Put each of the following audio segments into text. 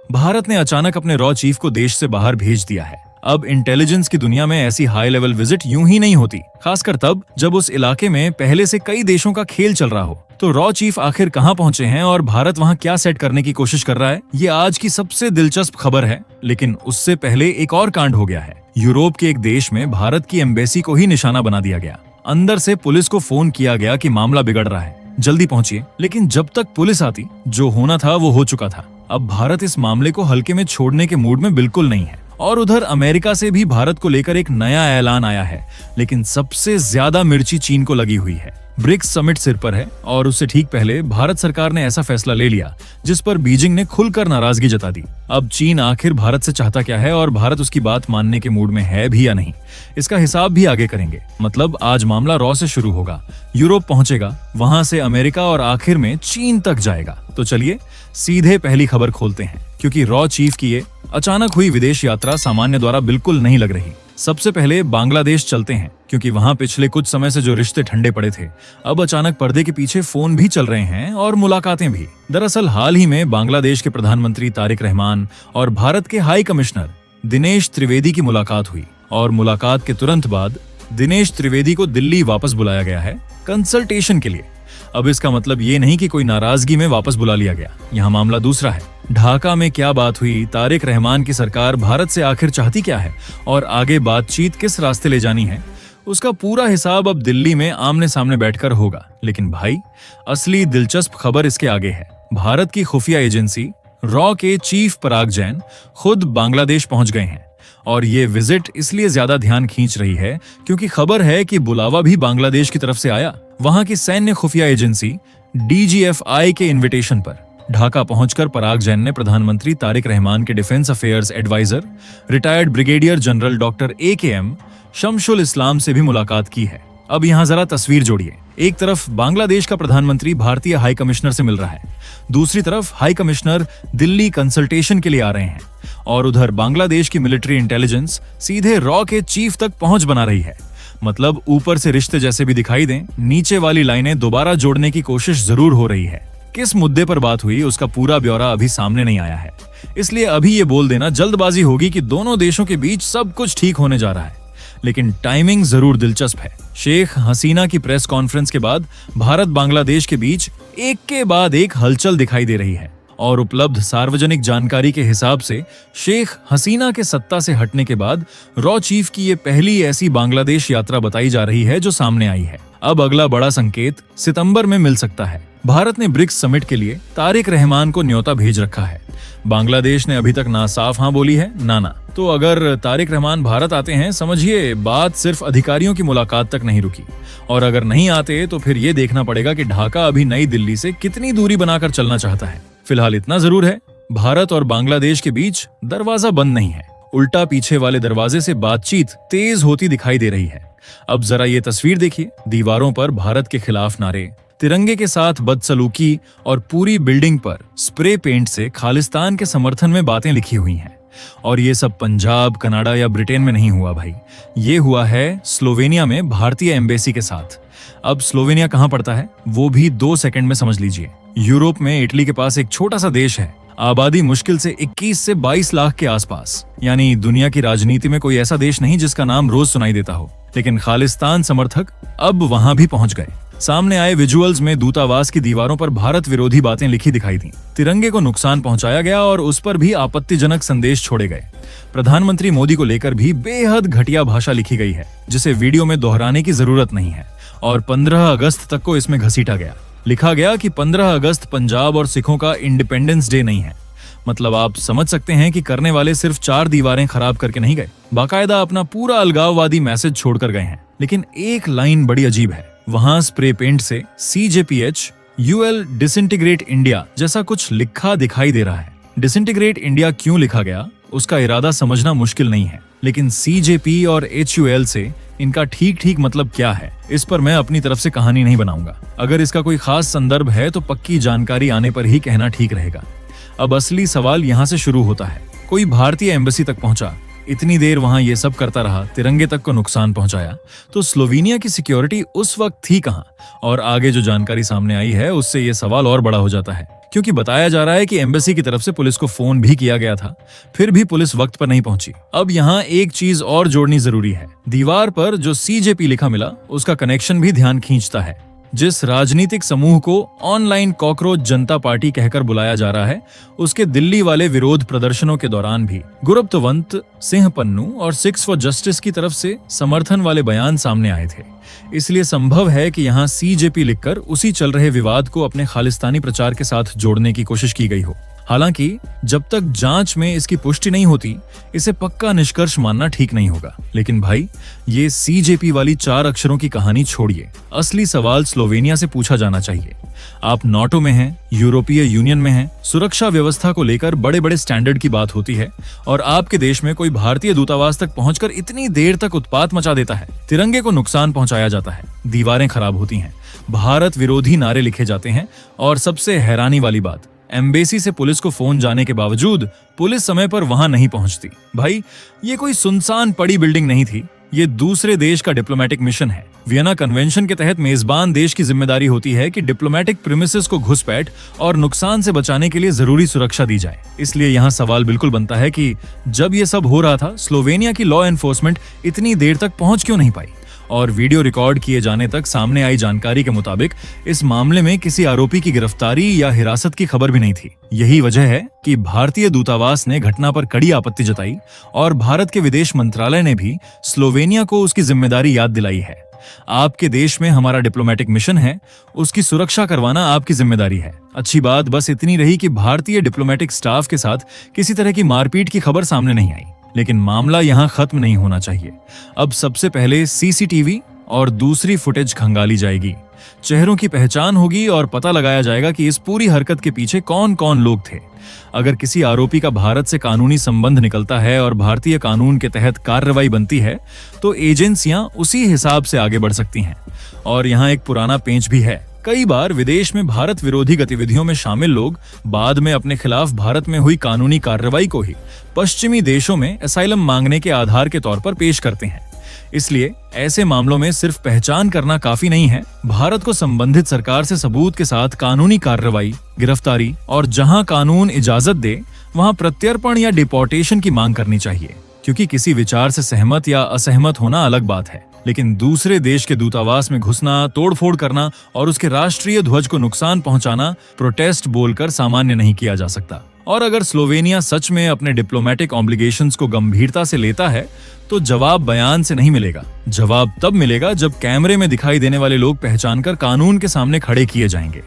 भारत ने अचानक अपने रॉ चीफ को देश से बाहर भेज दिया है। अब इंटेलिजेंस की दुनिया में ऐसी हाई लेवल विजिट यूं ही नहीं होती, खासकर तब जब उस इलाके में पहले से कई देशों का खेल चल रहा हो। तो रॉ चीफ आखिर कहां पहुंचे हैं और भारत वहां क्या सेट करने की कोशिश कर रहा है, ये आज की सबसे दिलचस्प खबर है। लेकिन उससे पहले एक और कांड हो गया है। यूरोप के एक देश में भारत की एम्बेसी को ही निशाना बना दिया गया। अंदर से पुलिस को फोन किया गया कि मामला बिगड़ रहा है, जल्दी पहुंचिए। लेकिन जब तक पुलिस आती, जो होना था वो हो चुका था। अब भारत इस मामले को हल्के में छोड़ने के मूड में बिल्कुल नहीं है। और उधर अमेरिका से भी भारत को लेकर एक नया ऐलान आया है। लेकिन सबसे ज्यादा मिर्ची चीन को लगी हुई है। ब्रिक्स समिट सिर पर है और उससे ठीक पहले भारत सरकार ने ऐसा फैसला ले लिया जिस पर बीजिंग ने खुलकर नाराजगी जता दी। अब चीन आखिर भारत से चाहता क्या है और भारत उसकी बात मानने के मूड में है भी या नहीं, इसका हिसाब भी आगे करेंगे। मतलब आज मामला रॉ से शुरू होगा, यूरोप पहुंचेगा, वहां से अमेरिका और आखिर में चीन तक जाएगा। तो चलिए सीधे पहली खबर खोलते हैं, क्योंकि रॉ चीफ की ये अचानक हुई विदेश यात्रा सामान्य द्वारा बिल्कुल नहीं लग रही। सबसे पहले बांग्लादेश चलते हैं, क्योंकि वहां पिछले कुछ समय से जो रिश्ते ठंडे पड़े थे, अब अचानक पर्दे के पीछे फोन भी चल रहे हैं और मुलाकातें भी। दरअसल हाल ही में बांग्लादेश के प्रधानमंत्री तारिक रहमान और भारत के हाई कमिश्नर दिनेश त्रिवेदी की मुलाकात हुई और मुलाकात के तुरंत बाद दिनेश त्रिवेदी को दिल्ली वापस बुलाया गया है कंसल्टेशन के लिए। अब इसका मतलब ये नहीं कि कोई नाराजगी में वापस बुला लिया गया, यहाँ मामला दूसरा है। ढाका में क्या बात हुई, तारिक रहमान की सरकार भारत से आखिर चाहती क्या है और आगे बातचीत किस रास्ते ले जानी है, उसका पूरा हिसाब अब दिल्ली में आमने सामने बैठकर होगा। लेकिन भाई, असली दिलचस्प खबर इसके आगे है। भारत की खुफिया एजेंसी रॉ के चीफ पराग जैन खुद बांग्लादेश पहुंच गए हैं। और ये विजिट इसलिए ज्यादा ध्यान खींच रही है क्योंकि खबर है कि बुलावा भी बांग्लादेश की तरफ से आया। वहां की सैन्य खुफिया एजेंसी DGFI के इन्विटेशन पर ढाका पहुंचकर पराग जैन ने प्रधानमंत्री तारिक रहमान के defence affairs adviser retired brigadier general doctor AKM Shamsul Islam से भी मुलाकात की है। अब यहाँ जरा तस्वीर जोड़िए। एक तरफ बांग्लादेश का प्रधानमंत्री भारतीय हाई कमिश्नर से मिल रहा है, दूसरी तरफ हाई कमिश्नर दिल्ली कंसल्टेशन के लिए आ रहे हैं और उधर बांग्लादेश की मिलिट्री इंटेलिजेंस सीधे रॉ के चीफ तक पहुंच बना रही है। मतलब ऊपर से रिश्ते जैसे भी दिखाई दें, नीचे वाली लाइनें दोबारा जोड़ने की कोशिश जरूर हो रही है। किस मुद्दे पर बात हुई उसका पूरा ब्यौरा अभी सामने नहीं आया है, इसलिए अभी ये बोल देना जल्दबाजी होगी कि दोनों देशों के बीच सब कुछ ठीक होने जा रहा है। लेकिन टाइमिंग जरूर दिलचस्प है। शेख हसीना की प्रेस कॉन्फ्रेंस के बाद भारत बांग्लादेश के बीच एक के बाद एक हलचल दिखाई दे रही है और उपलब्ध सार्वजनिक जानकारी के हिसाब से शेख हसीना के सत्ता से हटने के बाद रॉ चीफ की ये पहली ऐसी बांग्लादेश यात्रा बताई जा रही है जो सामने आई है। अब अगला बड़ा संकेत सितंबर में मिल सकता है। भारत ने ब्रिक्स समिट के लिए तारिक रहमान को न्योता भेज रखा है। बांग्लादेश ने अभी तक ना साफ हाँ बोली है ना ना। तो अगर तारिक रहमान भारत आते हैं, समझिए बात सिर्फ अधिकारियों की मुलाकात तक नहीं रुकी। और अगर नहीं आते तो फिर ये देखना पड़ेगा कि ढाका अभी नई दिल्ली से कितनी दूरी बनाकर चलना चाहता है। फिलहाल इतना जरूर है, भारत और बांग्लादेश के बीच दरवाजा बंद नहीं है, उल्टा पीछे वाले दरवाजे से बातचीत तेज होती दिखाई दे रही है। अब जरा ये तस्वीर देखिए। दीवारों पर भारत के खिलाफ नारे, तिरंगे के साथ बदसलूकी और पूरी बिल्डिंग पर स्प्रे पेंट से खालिस्तान के समर्थन में बातें लिखी हुई हैं। और ये सब पंजाब, कनाडा या ब्रिटेन में नहीं हुआ भाई, ये हुआ है स्लोवेनिया में भारतीय एम्बेसी के साथ। अब स्लोवेनिया कहाँ पड़ता है वो भी 2 सेकंड में समझ लीजिए। यूरोप में इटली के पास एक छोटा सा देश है, आबादी मुश्किल से 21 से 22 लाख के आसपास। यानी दुनिया की राजनीति में कोई ऐसा देश नहीं जिसका नाम रोज सुनाई देता हो। लेकिन खालिस्तान समर्थक अब वहां भी पहुंच गए। सामने आए विजुअल्स में दूतावास की दीवारों पर भारत विरोधी बातें लिखी दिखाई दी, तिरंगे को नुकसान पहुंचाया गया और उस पर भी आपत्तिजनक संदेश छोड़े गए। प्रधानमंत्री मोदी को लेकर भी बेहद घटिया भाषा लिखी गई है, जिसे वीडियो में दोहराने की जरूरत नहीं है। और 15 अगस्त तक को इसमें घसीटा गया। लिखा गया कि 15 अगस्त पंजाब और सिखों का इंडिपेंडेंस डे नहीं है। मतलब आप समझ सकते हैं कि करने वाले सिर्फ 4 दीवारें खराब करके नहीं गए, बाकायदा अपना पूरा अलगाववादी मैसेज छोड़कर गए हैं। लेकिन एक लाइन बड़ी अजीब है। वहां स्प्रे पेंट से CJPH UL डिसइंटीग्रेट इंडिया जैसा कुछ लिखा दिखाई दे रहा है। डिसइंटीग्रेट इंडिया क्यों लिखा गया उसका इरादा समझना मुश्किल नहीं है, लेकिन CJP और HUL से इनका ठीक मतलब क्या है, इस पर मैं अपनी तरफ से कहानी नहीं बनाऊंगा। अगर इसका कोई खास संदर्भ है तो पक्की जानकारी आने पर ही कहना ठीक रहेगा। अब असली सवाल यहाँ से शुरू होता है। कोई भारतीय एम्बेसी तक पहुंचा, इतनी देर वहां ये सब करता रहा, तिरंगे तक को नुकसान पहुंचाया, तो स्लोवेनिया की सिक्योरिटी उस वक्त थी कहां? और आगे जो जानकारी सामने आई है उससे ये सवाल और बड़ा हो जाता है क्योंकि बताया जा रहा है कि एम्बेसी की तरफ से पुलिस को फोन भी किया गया था, फिर भी पुलिस वक्त पर नहीं पहुंची। अब यहाँ एक चीज और जोड़नी जरूरी है। दीवार पर जो CJP लिखा मिला उसका कनेक्शन भी ध्यान खींचता है। जिस राजनीतिक समूह को ऑनलाइन कॉकरोच जनता पार्टी कहकर बुलाया जा रहा है, उसके दिल्ली वाले विरोध प्रदर्शनों के दौरान भी गुरुत्ववंत, सिंह पन्नू और सिक्स फॉर जस्टिस की तरफ से समर्थन वाले बयान सामने आए थे। इसलिए संभव है कि यहाँ CJP लिखकर उसी चल रहे विवाद को अपने खालिस्तानी प्रचार के साथ जोड़ने की कोशिश की गई हो। हालांकि जब तक जांच में इसकी पुष्टि नहीं होती, इसे पक्का निष्कर्ष मानना ठीक नहीं होगा। लेकिन भाई, ये CJP वाली 4 अक्षरों की कहानी छोड़िए। असली सवाल स्लोवेनिया से पूछा जाना चाहिए। आप नाटो में हैं, यूरोपीय यूनियन में हैं, सुरक्षा व्यवस्था को लेकर बड़े बड़े स्टैंडर्ड की बात होती है, और आपके देश में कोई भारतीय दूतावास तक पहुंचकर इतनी देर तक उत्पात मचा देता है, तिरंगे को नुकसान पहुंचाया जाता है, दीवारें खराब होती हैं, भारत विरोधी नारे लिखे जाते हैं, और सबसे हैरानी वाली बात, एम्बेसी से पुलिस को फोन जाने के बावजूद पुलिस समय पर वहां नहीं पहुंचती। भाई, ये कोई सुनसान पड़ी बिल्डिंग नहीं थी, ये दूसरे देश का डिप्लोमेटिक मिशन है। वियना कन्वेंशन के तहत मेजबान देश की जिम्मेदारी होती है कि डिप्लोमेटिक प्रीमिसेस को घुसपैठ और नुकसान से बचाने के लिए जरूरी सुरक्षा दी जाए। इसलिए यहाँ सवाल बिल्कुल बनता है कि जब ये सब हो रहा था, स्लोवेनिया की लॉ एनफोर्समेंट इतनी देर तक पहुंच क्यों नहीं पाई? और वीडियो रिकॉर्ड किए जाने तक सामने आई जानकारी के मुताबिक इस मामले में किसी आरोपी की गिरफ्तारी या हिरासत की खबर भी नहीं थी। यही वजह है कि भारतीय दूतावास ने घटना पर कड़ी आपत्ति जताई और भारत के विदेश मंत्रालय ने भी स्लोवेनिया को उसकी जिम्मेदारी याद दिलाई है। आपके देश में हमारा डिप्लोमेटिक मिशन है, उसकी सुरक्षा करवाना आपकी जिम्मेदारी है। अच्छी बात बस इतनी रही कि भारतीय डिप्लोमेटिक स्टाफ के साथ किसी तरह की मारपीट की खबर सामने नहीं आई। लेकिन मामला यहाँ खत्म नहीं होना चाहिए। अब सबसे पहले CCTV और दूसरी फुटेज खंगाली जाएगी, चेहरों की पहचान होगी और पता लगाया जाएगा कि इस पूरी हरकत के पीछे कौन कौन लोग थे। अगर किसी आरोपी का भारत से कानूनी संबंध निकलता है और भारतीय कानून के तहत कार्रवाई बनती है, तो एजेंसियां उसी हिसाब से आगे बढ़ सकती हैं। और यहाँ एक पुराना पेंच भी है। कई बार विदेश में भारत विरोधी गतिविधियों में शामिल लोग बाद में अपने खिलाफ भारत में हुई कानूनी कार्रवाई को ही पश्चिमी देशों में असाइलम मांगने के आधार के तौर पर पेश करते हैं। इसलिए ऐसे मामलों में सिर्फ पहचान करना काफी नहीं है, भारत को संबंधित सरकार से सबूत के साथ कानूनी कार्रवाई, गिरफ्तारी और जहां कानून इजाजत दे वहां प्रत्यर्पण या डिपोर्टेशन की मांग करनी चाहिए। क्योंकि किसी विचार से सहमत या असहमत होना अलग बात है, लेकिन दूसरे देश के दूतावास में घुसना, तोड़फोड़ करना और उसके राष्ट्रीय ध्वज को नुकसान पहुंचाना प्रोटेस्ट बोलकर सामान्य नहीं किया जा सकता। और अगर स्लोवेनिया सच में अपने डिप्लोमेटिक ऑब्लिगेशंस को गंभीरता से लेता है, तो जवाब बयान से नहीं मिलेगा। जवाब तब मिलेगा जब कैमरे में दिखाई देने वाले लोग पहचानकर कानून के सामने खड़े किए जाएंगे।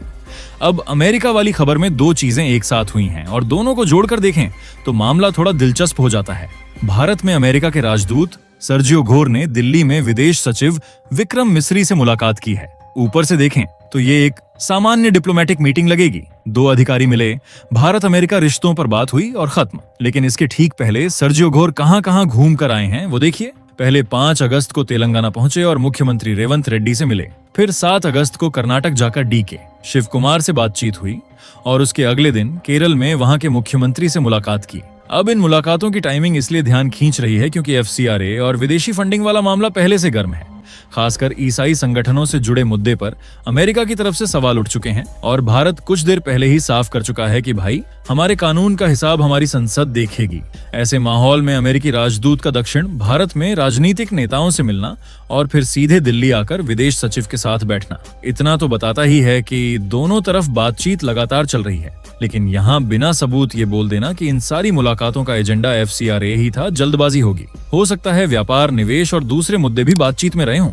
अब अमेरिका वाली खबर में 2 चीजें एक साथ हुई हैं और दोनों को जोड़कर देखें तो मामला थोड़ा दिलचस्प हो जाता है। भारत में अमेरिका के राजदूत सर्जियो घोर ने दिल्ली में विदेश सचिव विक्रम मिस्री से मुलाकात की है। ऊपर से देखें तो ये एक सामान्य डिप्लोमेटिक मीटिंग लगेगी। 2 अधिकारी मिले, भारत अमेरिका रिश्तों पर बात हुई और खत्म। लेकिन इसके ठीक पहले सर्जियो घोर कहां घूम कर आए हैं वो देखिए। पहले 5 अगस्त को तेलंगाना पहुंचे और मुख्यमंत्री रेवंत रेड्डी से मिले। फिर 7 अगस्त को कर्नाटक जाकर DK शिव कुमार से बातचीत हुई और उसके अगले दिन केरल में वहां के मुख्यमंत्री से मुलाकात की। अब इन मुलाकातों की टाइमिंग इसलिए ध्यान खींच रही है क्योंकि FCRA और विदेशी फंडिंग वाला मामला पहले से गर्म है। खासकर ईसाई संगठनों से जुड़े मुद्दे पर अमेरिका की तरफ से सवाल उठ चुके हैं और भारत कुछ देर पहले ही साफ कर चुका है कि भाई, हमारे कानून का हिसाब हमारी संसद देखेगी। ऐसे माहौल में अमेरिकी राजदूत का दक्षिण भारत में राजनीतिक नेताओं से मिलना और फिर सीधे दिल्ली आकर विदेश सचिव के साथ बैठना इतना तो बताता ही है कि दोनों तरफ बातचीत लगातार चल रही है। लेकिन यहाँ बिना सबूत ये बोल देना कि इन सारी मुलाकातों का एजेंडा FCRA ही था, जल्दबाजी होगी। हो सकता है व्यापार, निवेश और दूसरे मुद्दे भी बातचीत में रहे हों।